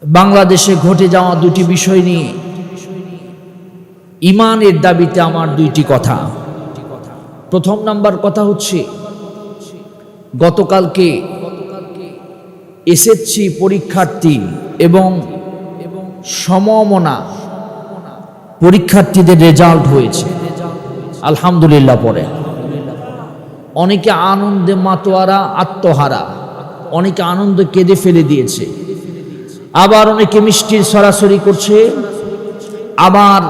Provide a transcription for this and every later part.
বাংলাদেশে ঘটে যাওয়া দুটি বিষয় নিয়ে ঈমানের দাবিতে আমার দুইটি কথা। প্রথম নাম্বার কথা হচ্ছে, গতকালকে এসএসসি পরীক্ষার্থী এবং সমমনা পরীক্ষার্থীদের রেজাল্ট হয়েছে, আলহামদুলিল্লাহ। পরে অনেকে আনন্দে মাতোয়ারা, আত্মহারা, অনেকে আনন্দ কেঁদে ফেলে দিয়েছে, আবার অনেকে মিষ্টির সরাসরি করছে, আবার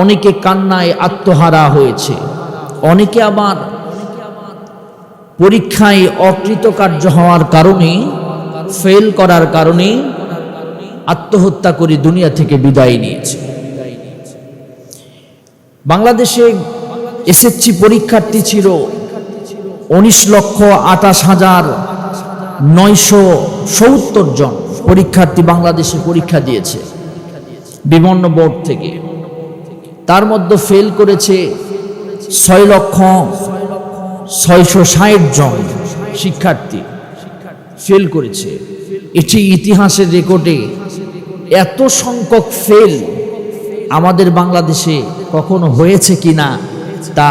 অনেকে কান্নায় আত্মহারা হয়েছে, অনেকে আবার পরীক্ষায় অকৃতকার্য হওয়ার কারণে, ফেল করার কারণে আত্মহত্যা করে দুনিয়া থেকে বিদায় নিয়েছে। বাংলাদেশে এসএসসি পরীক্ষার্থী ছিল 19,28,970 জন পরীক্ষার্থী বাংলাদেশে পরীক্ষা দিয়েছে বিভিন্ন বোর্ড থেকে। তার মধ্যে ফেল করেছে 6,660,000 জন শিক্ষার্থী ফেল করেছে। এটি ইতিহাসের রেকর্ডে এত সংখ্যক ফেল আমাদের বাংলাদেশে কখনো হয়েছে কিনা তা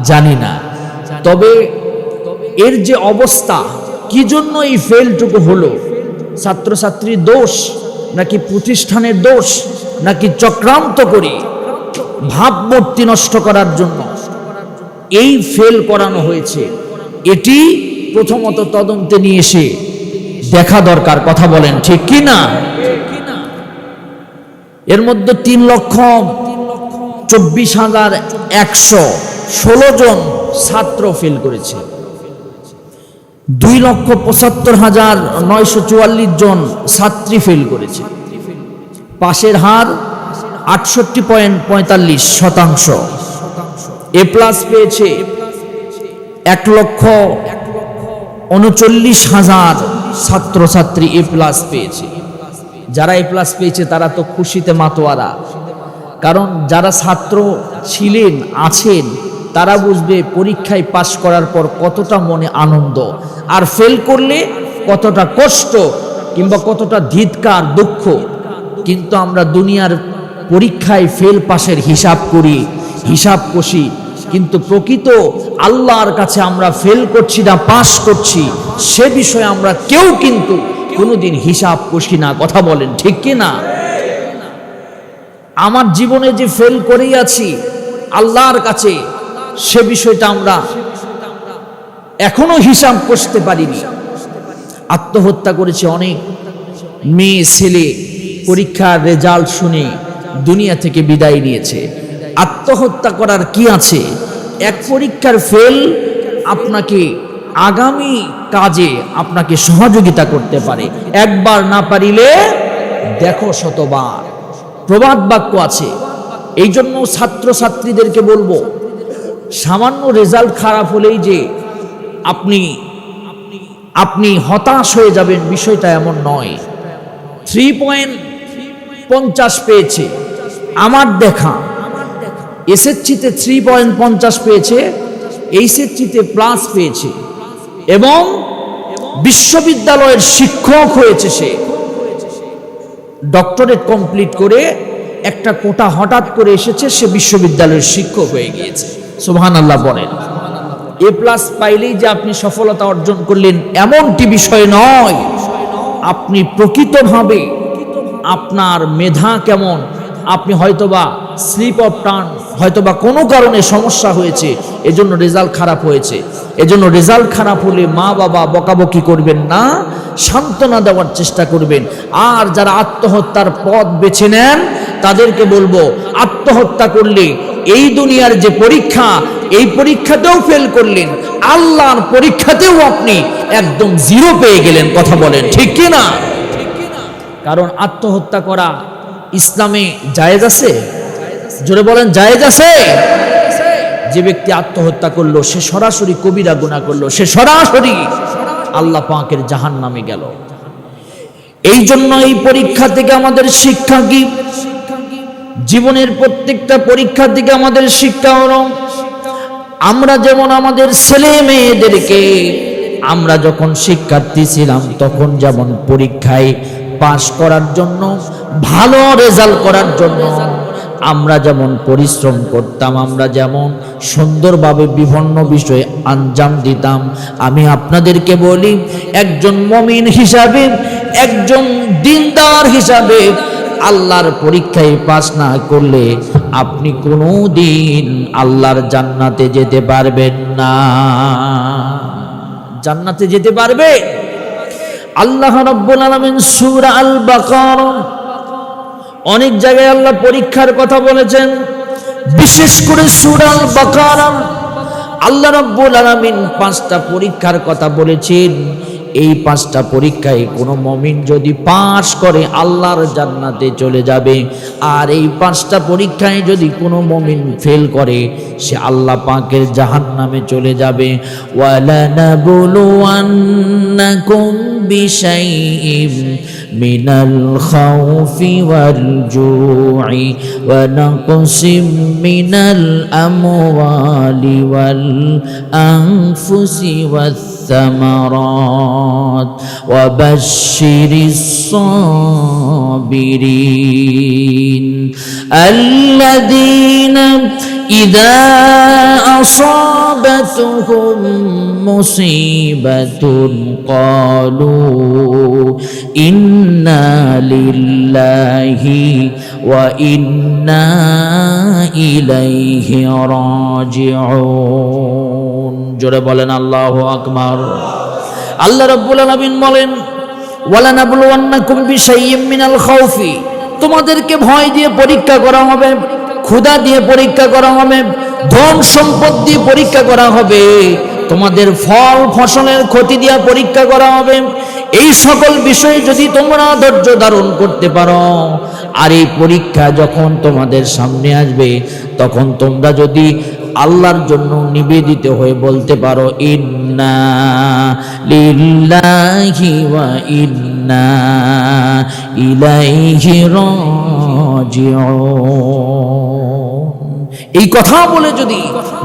জানি না। তবে এর যে অবস্থা, কি জন্য এই ফেলটুকু হলো, ছাত্রছাত্রীর দোষ নাকি প্রতিষ্ঠানের দোষ, নাকি চক্রান্ত করে ভাবমূর্তি নষ্ট করার জন্য এই ফেল করানো হয়েছে, এটি প্রথমত তদন্তে নিয়ে এসে দেখা দরকার। কথা বলেন ঠিক কি না? এর মধ্যে 3,24,116 জন ছাত্র ফেল করেছে, 2,75,944 জন ছাত্রী ফেল করেছে। পাশের হার 68.45%। এ প্লাস পেয়েছে 1,39,000 ছাত্রছাত্রী এ প্লাস পেয়েছে। যারা এ প্লাস পেয়েছে তারা তো খুশিতে মাতোয়ারা, কারণ যারা ছাত্র ছিলেন, আছেন, তারা বুঝবে পরীক্ষায় পাশ করার পর কতটা মনে আনন্দ, আর ফেল করলে কতটা কষ্ট কিংবা কতটা ধিক্কার, দুঃখ। কিন্তু আমরা দুনিয়ার পরীক্ষায় ফেল পাশের হিসাব করি, হিসাব কষি, কিন্তু প্রকৃত আল্লাহর কাছে আমরা ফেল করছি না পাশ করছি সে বিষয়ে আমরা কেউ কিন্তু কোনোদিন হিসাব কষি না। কথা বলেন ঠিক কি না? আমার জীবনে যে ফেল করেই আছি আল্লাহর কাছে, সে বিষয়টা আমরা এখনো হিসাব করতে পারিনি। আত্মহত্যা করেছে অনেক মেয়ে ছেলে, পরীক্ষার রেজাল্ট শুনে দুনিয়া থেকে বিদায় নিয়েছে। আত্মহত্যা করার কি আছে? এক পরীক্ষার ফেল আপনাকে আগামী কাজে আপনাকে সহযোগিতা করতে পারে, একবার না পারিলে দেখো শতবার, প্রবাদ বাক্য আছে। এই জন্য ছাত্রছাত্রীদেরকে বলবো, সামান্য রেজাল্ট খারাপ হলেই যে আপনি হতাশ হয়ে যাবেন, বিষয়টা এমন নয়। 3.50 পেয়েছে আমার দেখা, এসএসসিতে 3.50 পেয়েছে, এইচএসসিতে প্লাস পেয়েছে এবং বিশ্ববিদ্যালয়ের শিক্ষক হয়েছে। সে ডক্টরেট কমপ্লিট করে একটা কোটা হঠাৎ করে এসেছে, সে বিশ্ববিদ্যালয়ের শিক্ষক হয়ে গিয়েছে। সুবহানাল্লাহ বলেন। এ প্লাস পাইলেই যে আপনি সফলতা অর্জন করলেন এমনটি বিষয় নয়। আপনি প্রকৃতভাবে আপনার মেধা কেমন, আপনি হয়তোবা স্লিপ অফ টাং, হয়তোবা কোনো কারণে সমস্যা হয়েছে, এজন্য রেজাল্ট খারাপ হয়েছে। এজন্য রেজাল্ট খারাপ হলে মা বাবা বকাবকি করবেন না, সান্ত্বনা দেওয়ার চেষ্টা করবেন। আর যারা আত্মহত্যার পথ বেছে নেন তাদেরকে বলবো, আত্মহত্যা করলে এই দুনিয়ার যে পরীক্ষা, এই পরীক্ষাতেও ফেল করলেন, আল্লাহর পরীক্ষাতেও আপনি একদম জিরো পেয়ে গেলেন। কথা বলেন ঠিক কি না? কারণ আত্মহত্যা করা ইসলামে জায়েজ আছে? জোরে বলেন জায়েজ আছে? যে ব্যক্তি আত্মহত্যা করলো সে সরাসরি কবিরা গুনাহ করলো, সে সরাসরি আল্লাহ পাকের জাহান্নামে গেল। এই জন্য এই পরীক্ষা থেকে আমাদের শিক্ষা কি? জীবনের প্রত্যেকটা পরীক্ষা থেকে আমাদের শিক্ষা হলো, আমরা যেমন আমাদের ছেলে মেয়েদেরকে আমরা যখন শিক্ষার্থী ছিলাম তখন যেমন পরীক্ষায় পাস করার জন্য, ভালো রেজাল্ট করার জন্য আমরা যেমন পরিশ্রম করতাম, আমরা যেমন সুন্দরভাবে বিভিন্ন বিষয়ে আঞ্জাম দিতাম, আমি আপনাদেরকে বলি একজন মুমিন হিসাবে, একজন দিনদার হিসাবে আল্লাহর পরীক্ষায় পাস না করলে আপনি কোনোদিন আল্লাহর জান্নাতে যেতে পারবেন না। জান্নাতে যেতে পারবে? আল্লাহ রাব্বুল আলামিন সূরা আল বাকারা অনেক জায়গায় আল্লাহ পরীক্ষার কথা বলেছেন, বিশেষ করে সূরা আল বাকারা আল্লাহ রাব্বুল আলামিন 5টা পরীক্ষার কথা বলেছেন। এই 5টা পরীক্ষায় কোনো মুমিন যদি পাস করে আল্লাহর জান্নাতে চলে যাবে, আর এই 5টা পরীক্ষায় যদি কোনো মুমিন ফেল করে সে আল্লাহ পাকের জাহান্নামে চলে যাবে। ওয়ালানাবলুওয়ান্নাকুম বিশাইইম মিনাল খাউফি ওয়াল জুই ওয়া নাকসিম মিনাল আমওয়ালি ওয়াল আনফুসি ওয়াস الثمرات وبشر الصابرين الذين إذا أصابتهم مصيبة قالوا إنا لله وإنا إليه راجعون। জোরে বলেন আল্লাহু আকবার। আল্লাহ রাব্বুল আলামিন বলেন ওয়ালানাবলুওয়ান্নাকুম বিশাইইম মিনাল খাউফি, তোমাদেরকে ভয় দিয়ে পরীক্ষা করা হবে, ক্ষুধা দিয়ে পরীক্ষা করা হবে, ধন সম্পদ দিয়ে পরীক্ষা করা হবে, তোমাদের ফল ফসলের ক্ষতি দিয়ে পরীক্ষা করা হবে। এই সকল বিষয়ে যদি তোমরা ধৈর্য ধারণ করতে পারো, আর এই পরীক্ষা যখন তোমাদের সামনে আসবে তখন তোমরা যদি আল্লাহর জন্য নিবেদিত হয়ে বলতে পারো ইন্না লিল্লাহি ওয়া ইন্না ইলাইহি রাজিউন, এই কথা বলে যদি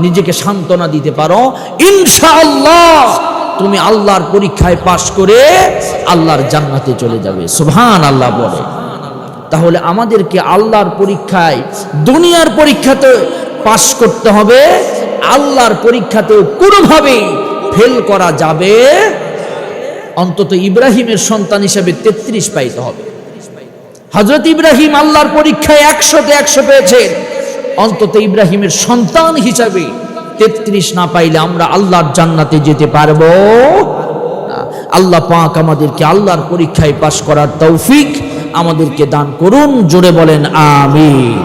নিজেকে সান্ত্বনা দিতে পারো, ইনশাআল্লাহ তুমি আল্লাহর পরীক্ষায় পাশ করে আল্লাহর জান্নাতে চলে যাবে। সুবহানাল্লাহ বলে। তাহলে আমাদেরকে আল্লাহর পরীক্ষায়, দুনিয়ার পরীক্ষাতে পাশ করতে হবে, আল্লাহর পরীক্ষাতেও কোনোভাবেই ফেল করা যাবে। অন্তত ইব্রাহিমের সন্তান হিসেবে 33 পাইতে হবে। হযরত ইব্রাহিম আল্লাহর পরীক্ষায় 100তে 100 পেয়েছেন, অন্তত ইব্রাহিমের সন্তান হিসাবে 33 না পাইলে আমরা আল্লাহর জান্নাতে যেতে পারবো না। আল্লাহ পাক আমাদেরকে আল্লাহর পরীক্ষায় পাশ করার তৌফিক আমাদেরকে দান করুন। জোরে বলেন আমিন।